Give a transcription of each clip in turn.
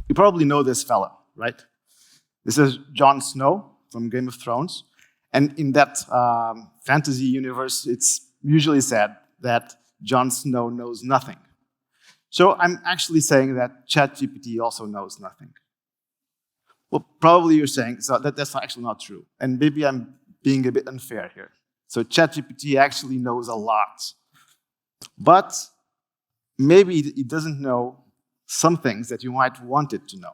You probably know this fellow, right? This is Jon Snow from Game of Thrones. And in that fantasy universe, it's usually said that Jon Snow knows nothing. So I'm actually saying that ChatGPT also knows nothing. Well, probably you're saying so that's actually not true. And maybe I'm being a bit unfair here. So ChatGPT actually knows a lot. But maybe it doesn't know some things that you might want it to know.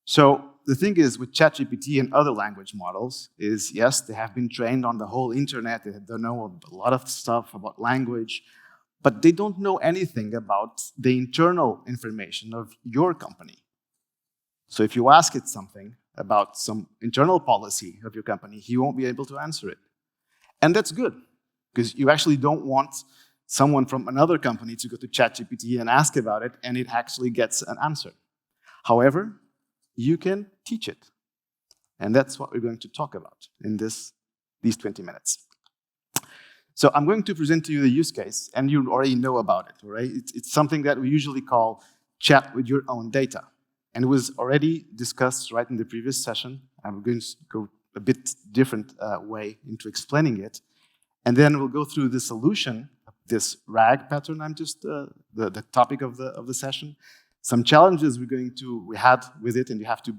So the thing is with ChatGPT and other language models is, yes, they have been trained on the whole internet. They know a lot of stuff about language, but they don't know anything about the internal information of your company. So if you ask it something about some internal policy of your company, he won't be able to answer it. And that's good, because you actually don't want someone from another company to go to ChatGPT and ask about it, and it actually gets an answer. However, you can teach it. And that's what we're going to talk about in these 20 minutes. So I'm going to present to you the use case, and you already know about it, right? It's something that we usually call chat with your own data. And it was already discussed right in the previous session. I'm going to go a bit different way into explaining it. And then we'll go through the solution, this RAG pattern, I'm just the topic of the session. Some challenges we had with it, and you have to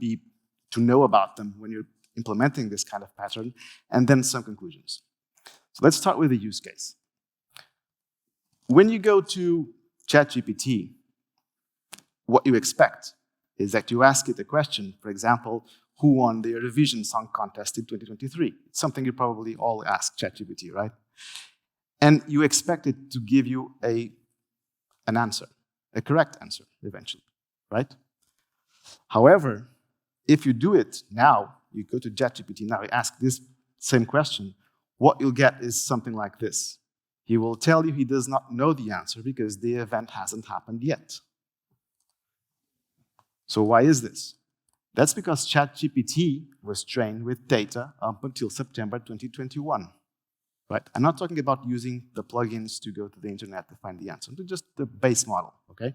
know about them when you're implementing this kind of pattern, and then some conclusions. So let's start with the use case. When you go to ChatGPT, what you expect is that you ask it a question, for example, who won the Eurovision Song Contest in 2023? It's something you probably all ask ChatGPT, right? And you expect it to give you an answer, a correct answer, eventually, right? However, if you do it now, you go to ChatGPT now, you ask this same question, what you'll get is something like this. He will tell you he does not know the answer because the event hasn't happened yet. So why is this? That's because ChatGPT was trained with data up until September 2021. Right? I'm not talking about using the plugins to go to the internet to find the answer, just the base model, okay?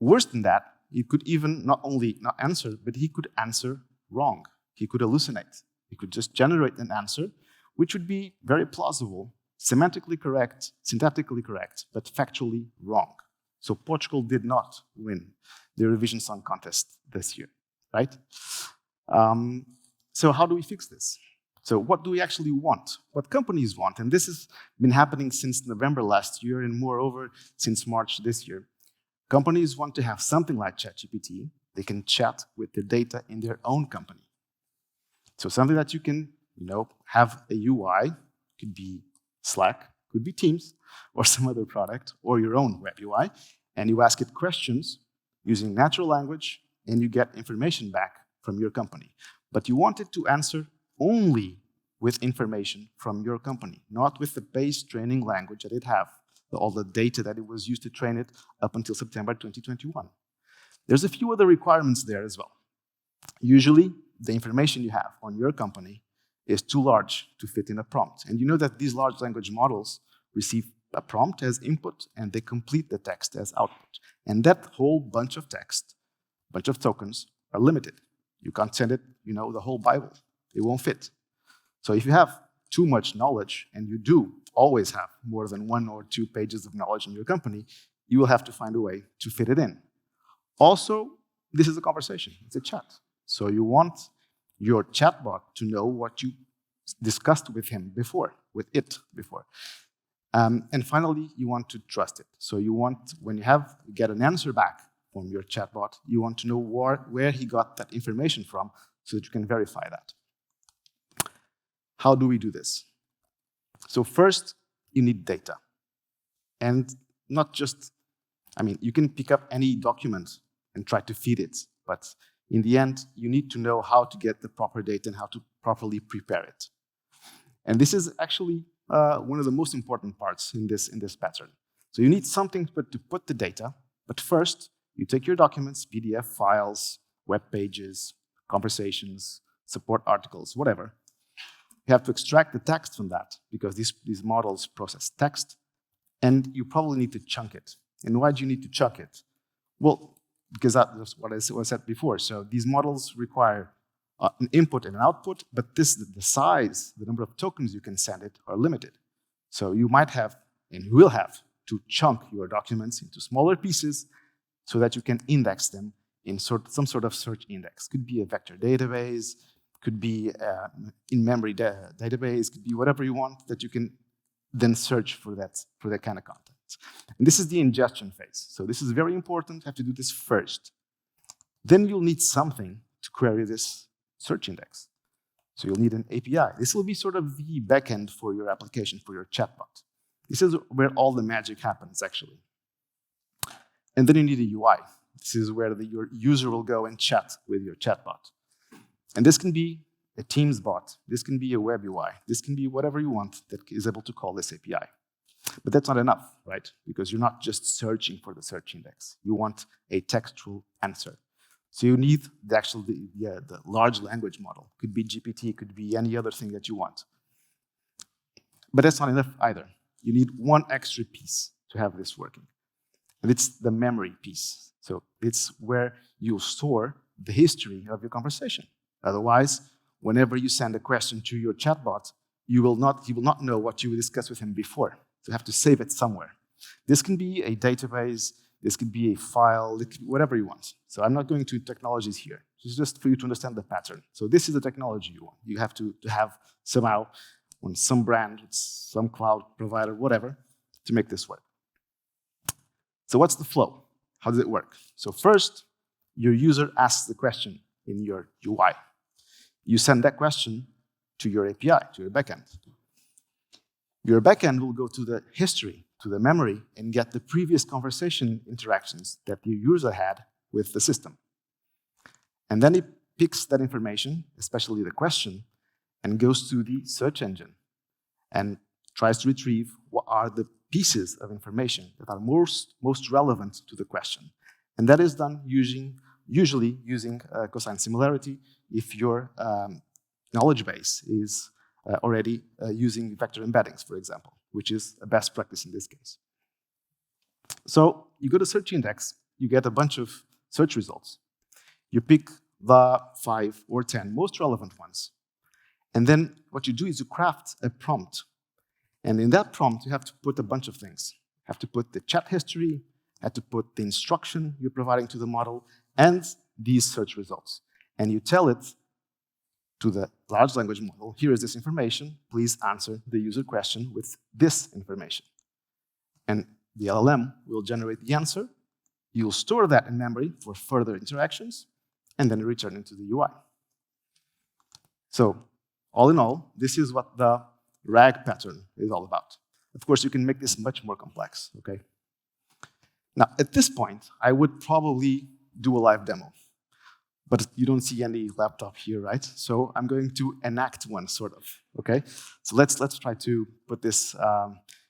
Worse than that, he could even not only not answer, but he could answer wrong. He could hallucinate. He could just generate an answer, which would be very plausible, semantically correct, syntactically correct, but factually wrong. So Portugal did not win the Eurovision Song Contest this year, right? So how do we fix this? So what do we actually want? What companies want? And this has been happening since November last year, and moreover, since March this year. Companies want to have something like ChatGPT. They can chat with the data in their own company. So something that you can, have a UI, could be Slack, could be Teams, or some other product, or your own web UI, and you ask it questions using natural language, and you get information back from your company. But you want it to answer only with information from your company, not with the base training language that it have, all the data that it was used to train it up until September 2021. There's a few other requirements there as well. Usually, the information you have on your company is too large to fit in a prompt. And you know that these large language models receive a prompt as input, and they complete the text as output. And that whole bunch of text, bunch of tokens, are limited. You can't send it, the whole Bible. It won't fit. So if you have too much knowledge, and you do always have more than 1 or 2 pages of knowledge in your company, you will have to find a way to fit it in. Also, this is a conversation. It's a chat. So you want your chatbot to know what you discussed with it before. And finally, you want to trust it. So you want, when you get an answer back from your chatbot, you want to know where he got that information from so that you can verify that. How do we do this? So first, you need data. And not just, you can pick up any document and try to feed it, but in the end, you need to know how to get the proper data and how to properly prepare it. And this is actually one of the most important parts in this pattern. So you need something to put the data, but first, you take your documents, PDF files, web pages, conversations, support articles, whatever. You have to extract the text from that, because these models process text, and you probably need to chunk it. And why do you need to chunk it? Well, because that's what I said before. So these models require an input and an output, but the size, the number of tokens you can send it are limited. So you might have, and you will have, to chunk your documents into smaller pieces so that you can index them in some sort of search index. Could be a vector database, could be in-memory database, could be whatever you want that you can then search for that kind of content. And this is the ingestion phase. So this is very important. You have to do this first. Then you'll need something to query this search index. So you'll need an API. This will be sort of the backend for your application, for your chatbot. This is where all the magic happens, actually. And then you need a UI. This is where your user will go and chat with your chatbot. And this can be a Teams bot. This can be a web UI. This can be whatever you want that is able to call this API. But that's not enough, right? Because you're not just searching for the search index. You want a textual answer. So you need the large language model. Could be GPT, could be any other thing that you want. But that's not enough either. You need one extra piece to have this working. And it's the memory piece. So it's where you store the history of your conversation. Otherwise, whenever you send a question to your chatbot, he will not know what you discussed with him before. So you have to save it somewhere. This can be a database, this could be a file, it could be whatever you want. So I'm not going to technologies here. It's just for you to understand the pattern. So this is the technology you want. You have to have somehow on some brand, some cloud provider, whatever, to make this work. So what's the flow? How does it work? So first, your user asks the question in your UI. You send that question to your API, to your backend. Your backend will go to the history, to the memory, and get the previous conversation interactions that the user had with the system. And then it picks that information, especially the question, and goes to the search engine and tries to retrieve what are the pieces of information that are most relevant to the question. And that is done usually using cosine similarity if your knowledge base is already using vector embeddings, for example, which is a best practice in this case. So you go to search index, you get a bunch of search results. You pick the 5 or 10 most relevant ones. And then what you do is you craft a prompt. And in that prompt, you have to put a bunch of things. You have to put the chat history, you have to put the instruction you're providing to the model, and these search results. And you tell it to the large language model, here is this information, please answer the user question with this information. And the LLM will generate the answer, you'll store that in memory for further interactions, and then return it to the UI. So, all in all, this is what the RAG pattern is all about. Of course, you can make this much more complex, okay? Now, at this point, I would probably do a live demo. But you don't see any laptop here, right? So I'm going to enact one, sort of, okay? So let's try to put this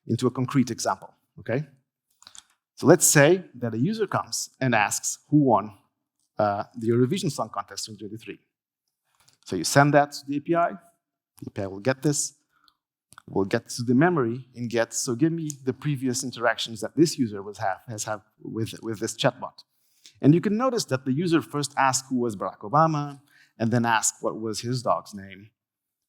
into a concrete example, okay? So let's say that a user comes and asks who won the Eurovision Song Contest in 2023. So you send that to the API will get this, will get to the memory and get, so give me the previous interactions that this user has had with this chatbot. And you can notice that the user first asked who was Barack Obama, and then asked what was his dog's name.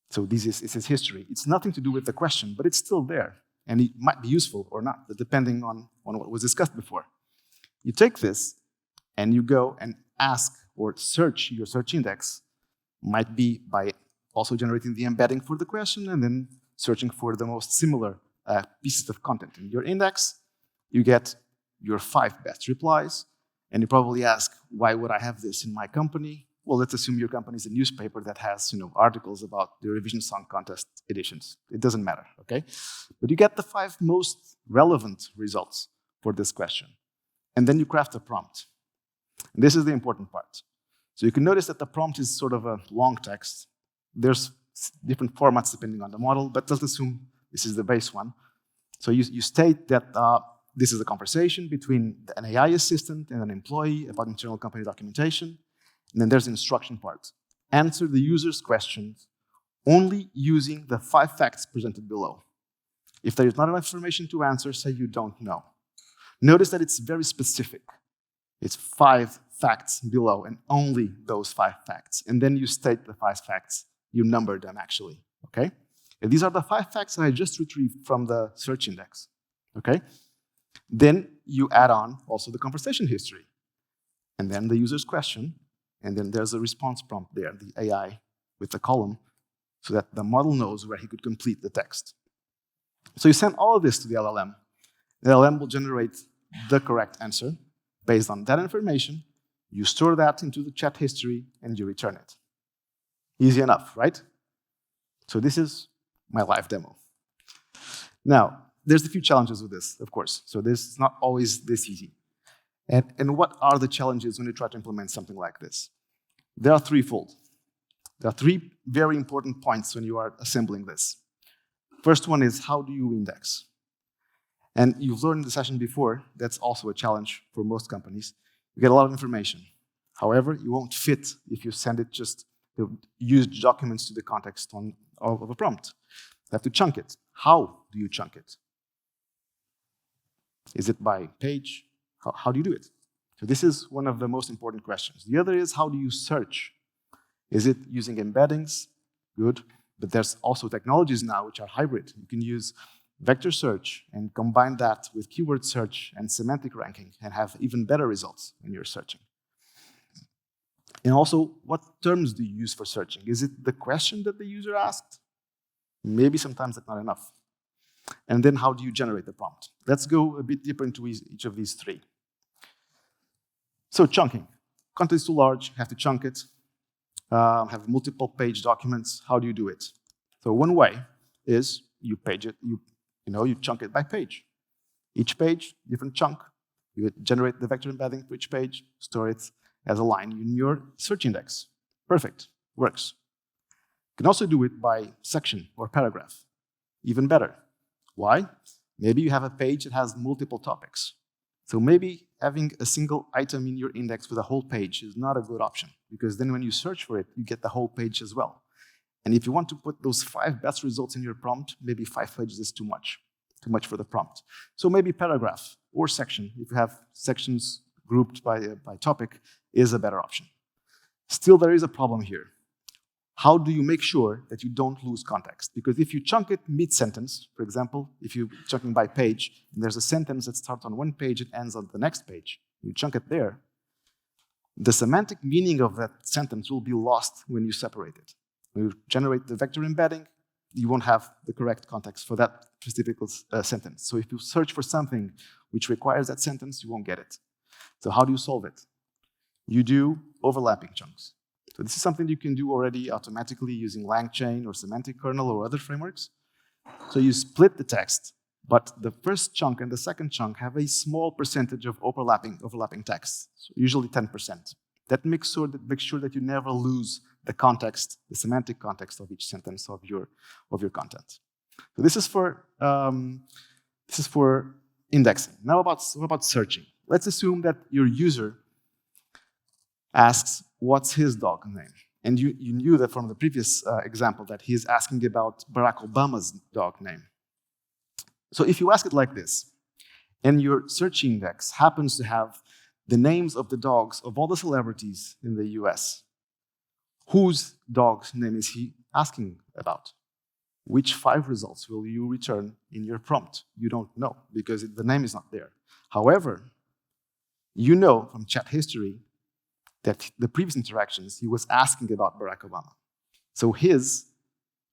So this is his history. It's nothing to do with the question, but it's still there. And it might be useful or not, depending on what was discussed before. You take this, and you go and ask or search your search index. Might be by also generating the embedding for the question, and then searching for the most similar pieces of content. In your index, you get your 5 best replies, and you probably ask, why would I have this in my company? Well, let's assume your company is a newspaper that has articles about the Eurovision Song Contest editions. It doesn't matter, okay? But you get the 5 most relevant results for this question. And then you craft a prompt. And this is the important part. So you can notice that the prompt is sort of a long text. There's different formats depending on the model, but let's assume this is the base one. So you state that this is a conversation between an AI assistant and an employee about internal company documentation. And then there's the instruction part. Answer the user's questions only using the 5 facts presented below. If there is not enough information to answer, say you don't know. Notice that it's very specific. It's 5 facts below, and only those 5 facts. And then you state the 5 facts. You number them, actually, okay? And these are the 5 facts that I just retrieved from the search index, okay? Then you add on also the conversation history, and then the user's question, and then there's a response prompt there, the AI with the column, so that the model knows where he could complete the text. So you send all of this to the LLM. The LLM will generate the correct answer based on that information. You store that into the chat history, and you return it. Easy enough, right? So this is my live demo. Now, there's a few challenges with this, of course. So this is not always this easy. And what are the challenges when you try to implement something like this? There are threefold. There are 3 very important points when you are assembling this. First one is, how do you index? And you've learned in the session before, that's also a challenge for most companies. You get a lot of information. However, you won't fit if you send it just used documents to the context of a prompt. You have to chunk it. How do you chunk it? Is it by page? How do you do it? So this is one of the most important questions. The other is, how do you search? Is it using embeddings? Good. But there's also technologies now which are hybrid. You can use vector search and combine that with keyword search and semantic ranking and have even better results when you're searching. And also, what terms do you use for searching? Is it the question that the user asked? Maybe sometimes that's not enough. And then how do you generate the prompt? Let's go a bit deeper into each of these 3. So chunking. Content is too large, you have to chunk it. Have multiple page documents. How do you do it? So one way is you page it, you chunk it by page. Each page, different chunk. You generate the vector embedding for each page, store it as a line in your search index. Perfect, works. You can also do it by section or paragraph. Even better. Why? Maybe you have a page that has multiple topics. So maybe having a single item in your index with a whole page is not a good option, because then when you search for it, you get the whole page as well. And if you want to put those 5 best results in your prompt, maybe 5 pages is too much for the prompt. So maybe paragraph or section, if you have sections grouped by topic, is a better option. Still, there is a problem here. How do you make sure that you don't lose context? Because if you chunk it mid-sentence, for example, if you're chunking by page, and there's a sentence that starts on one page and ends on the next page, you chunk it there, the semantic meaning of that sentence will be lost when you separate it. When you generate the vector embedding, you won't have the correct context for that specific sentence. So if you search for something which requires that sentence, you won't get it. So how do you solve it? You do overlapping chunks. So this is something you can do already automatically using LangChain or semantic kernel or other frameworks. So you split the text, but the first chunk and the second chunk have a small percentage of overlapping text, so usually 10%. That makes sure that you never lose the context, the semantic context of each sentence of your content. So this is for indexing. Now about searching. Let's assume that your user asks, what's his dog name? And you knew that from the previous example that he's asking about Barack Obama's dog name. So if you ask it like this, and your search index happens to have the names of the dogs of all the celebrities in the US, whose dog's name is he asking about? Which 5 results will you return in your prompt? You don't know, because the name is not there. However, you know from chat history that the previous interactions, he was asking about Barack Obama. So his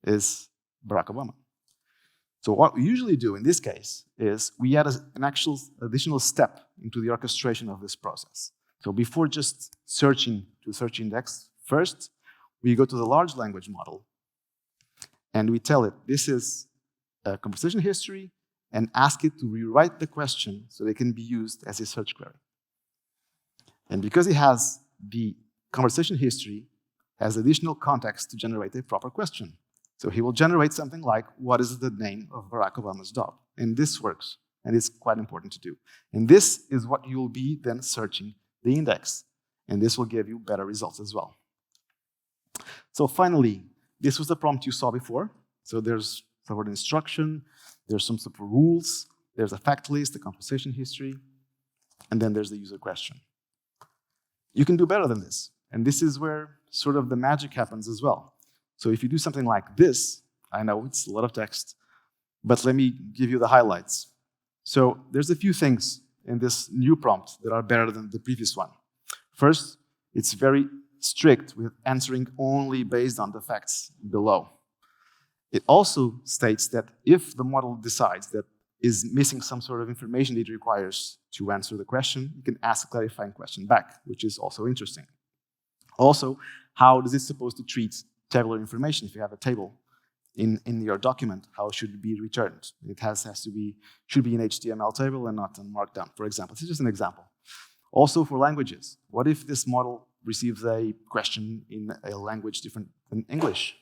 is Barack Obama. So what we usually do in this case is we add an actual additional step into the orchestration of this process. So before just searching to search index, first we go to the large language model and we tell it this is a conversation history and ask it to rewrite the question so they can be used as a search query. And because it has the conversation history, has additional context to generate a proper question. So he will generate something like, what is the name of Barack Obama's dog? And this works, and it's quite important to do. And this is what you'll be then searching the index. And this will give you better results as well. So finally, this was the prompt you saw before. So there's the word instruction, there's some sort of rules, there's a fact list, a conversation history, and then there's the user question. you can do better than this. And this is where sort of the magic happens as well. So if you do something like this, I know it's a lot of text, but let me give you the highlights. So there's a few things in this new prompt that are better than the previous one. First, it's very strict with answering only based on the facts below. It also states that if the model decides that is missing some sort of information it requires to answer the question, you can ask a clarifying question back, which is also interesting. Also, how is it supposed to treat tabular information? If you have a table in your document, how should it be returned? It should be an HTML table and not a markdown, for example. This is just an example. Also for languages, what if this model receives a question in a language different than English?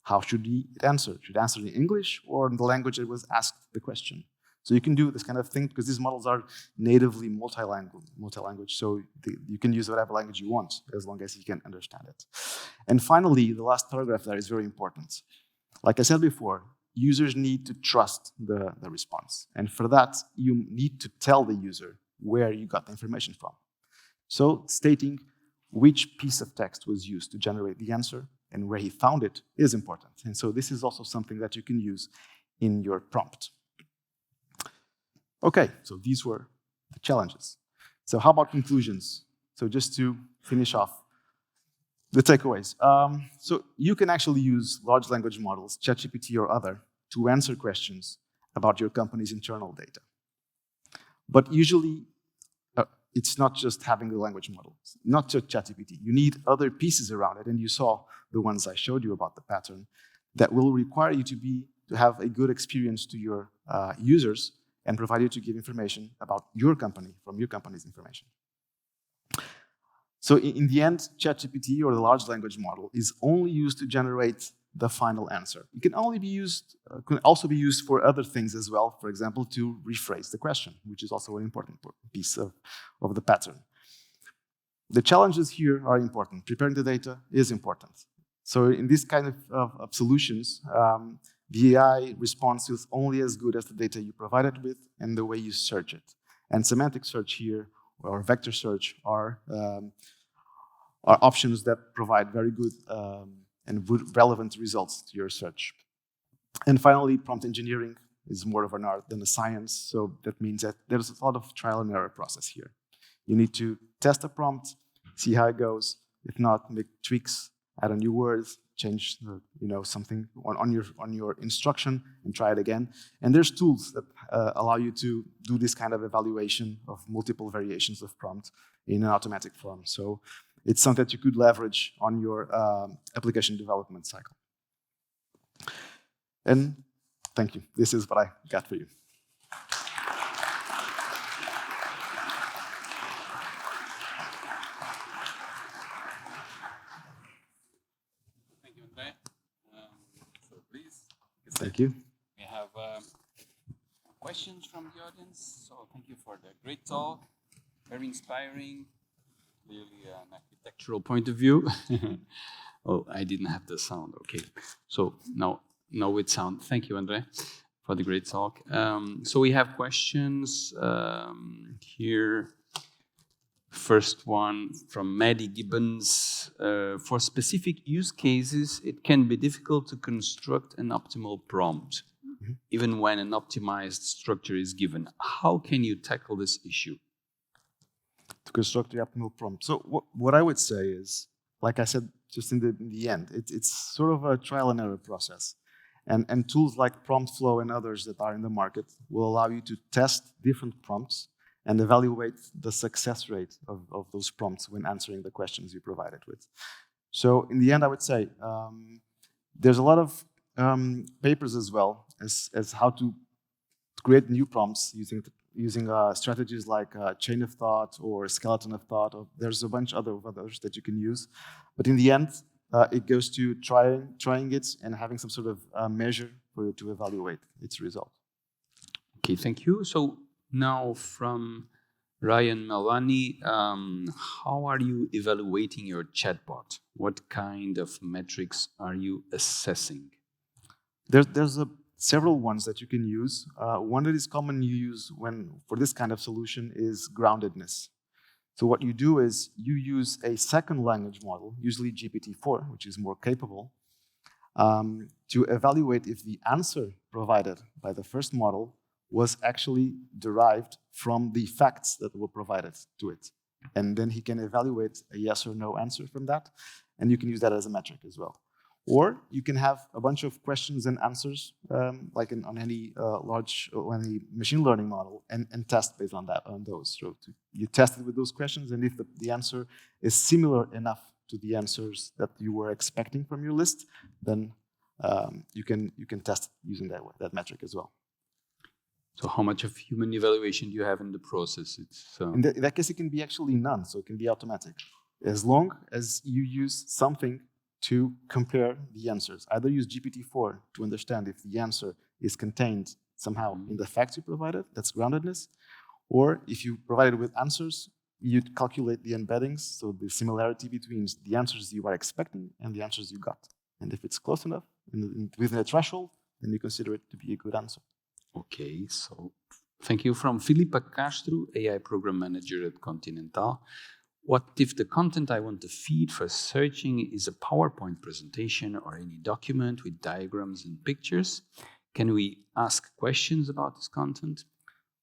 How should it answer? Should it answer in English or in the language it was asked the question? So you can do this kind of thing because these models are natively multi-language, so you can use whatever language you want as long as you can understand it. And finally, the last paragraph there is very important. Like I said before, users need to trust the response. And for that, you need to tell the user where you got the information from. So stating which piece of text was used to generate the answer and where he found it is important. And so this is also something that you can use in your prompt. Okay, so these were the challenges. So how about conclusions? So just to finish off, the takeaways. So you can actually use large language models, ChatGPT or other, to answer questions about your company's internal data. But usually, it's not just having the language model, not just ChatGPT. You need other pieces around it, and you saw the ones I showed you about the pattern that will require you to have a good experience to your users and provide you to give information about your company from your company's information. So in the end, ChatGPT or the large language model is only used to generate the final answer. It can also be used for other things as well, for example, to rephrase the question, which is also an important piece of the pattern. The challenges here are important. Preparing the data is important. So in this kind of solutions, the AI response is only as good as the data you provide it with and the way you search it. And semantic search here, or vector search, are options that provide very good and relevant results to your search. And finally, prompt engineering is more of an art than a science, so that means that there's a lot of trial and error process here. You need to test a prompt, see how it goes. If not, make tweaks, add a new word, change something on your instruction, and try it again. And there's tools that allow you to do this kind of evaluation of multiple variations of prompt in an automatic form. So it's something that you could leverage on your application development cycle. And thank you. This is what I got for you. Thank you, André. So please. Thank you. We have questions from the audience. So thank you for the great talk. Very inspiring. Clearly an architectural point of view. Oh, I didn't have the sound. Okay. So now with sound. Thank you, André, for the great talk. So we have questions here. First one from Maddie Gibbons. For specific use cases, it can be difficult to construct an optimal prompt, even when an optimized structure is given. How can you tackle this issue? To construct the optimal prompt. So what I would say is, like I said just in the end, it's sort of a trial and error process. And tools like PromptFlow and others that are in the market will allow you to test different prompts and evaluate the success rate of those prompts when answering the questions you provided with. So in the end, I would say there's a lot of papers as well as how to create new prompts using strategies like chain of thought or skeleton of thought. Or there's a bunch of others that you can use. But in the end, it goes to trying it and having some sort of measure for you to evaluate its result. Okay, thank you. So now from Ryan Malani, how are you evaluating your chatbot? What kind of metrics are you assessing? There's several ones that you can use. One that is commonly used for this kind of solution is groundedness. So what you do is you use a second language model, usually GPT-4, which is more capable, to evaluate if the answer provided by the first model was actually derived from the facts that were provided to it. And then he can evaluate a yes or no answer from that, and you can use that as a metric as well. Or you can have a bunch of questions and answers, like on any any machine learning model, and test based on those. So you test it with those questions, and if the answer is similar enough to the answers that you were expecting from your list, then you can test using that metric as well. So how much of human evaluation do you have in the process? In that case, it can be actually none, so it can be automatic. As long as you use something to compare the answers. Either use GPT-4 to understand if the answer is contained somehow in the facts you provided, that's groundedness, or if you provided with answers, you calculate the embeddings, so the similarity between the answers you are expecting and the answers you got. And if it's close enough, within a threshold, then you consider it to be a good answer. Okay, so thank you. From Filipa Castro, AI Program Manager at Continental. What if the content I want to feed for searching is a PowerPoint presentation or any document with diagrams and pictures? Can we ask questions about this content?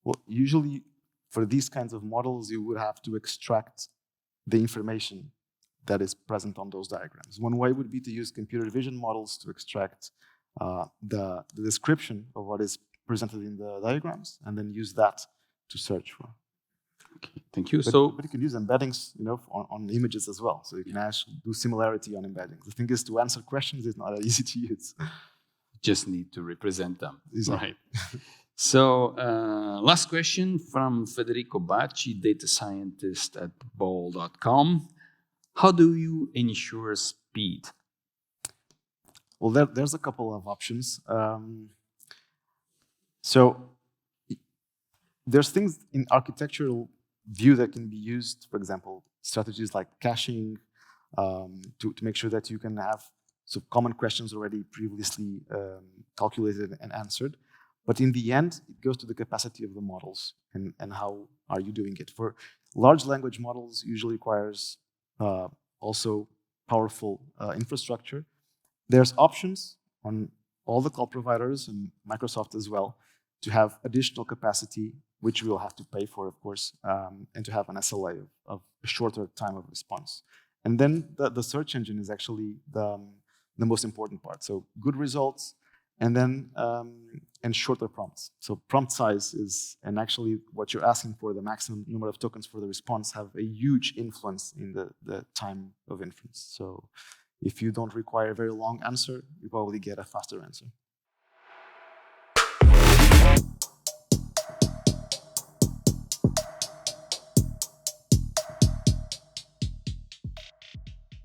Well, usually for these kinds of models, you would have to extract the information that is present on those diagrams. One way would be to use computer vision models to extract the description of what is presented in the diagrams, and then use that to search for. Okay, thank you. But you can use embeddings, on images as well. So you can actually do similarity on embeddings. The thing is, to answer questions is not that easy to use. Just need to represent them. Exactly. Right. So last question from Federico Bacci, data scientist at ball.com. How do you ensure speed? Well, there's a couple of options. So there's things in architectural view that can be used, for example, strategies like caching, to make sure that you can have some common questions already previously calculated and answered. But in the end, it goes to the capacity of the models and how are you doing it. For large language models, usually requires also powerful infrastructure. There's options on all the cloud providers and Microsoft as well to have additional capacity, which we'll have to pay for, of course, and to have an SLA of a shorter time of response. And then the search engine is actually the most important part. So good results, and then and shorter prompts. So prompt size and actually what you're asking for, the maximum number of tokens for the response, have a huge influence in the time of inference. So if you don't require a very long answer, you probably get a faster answer.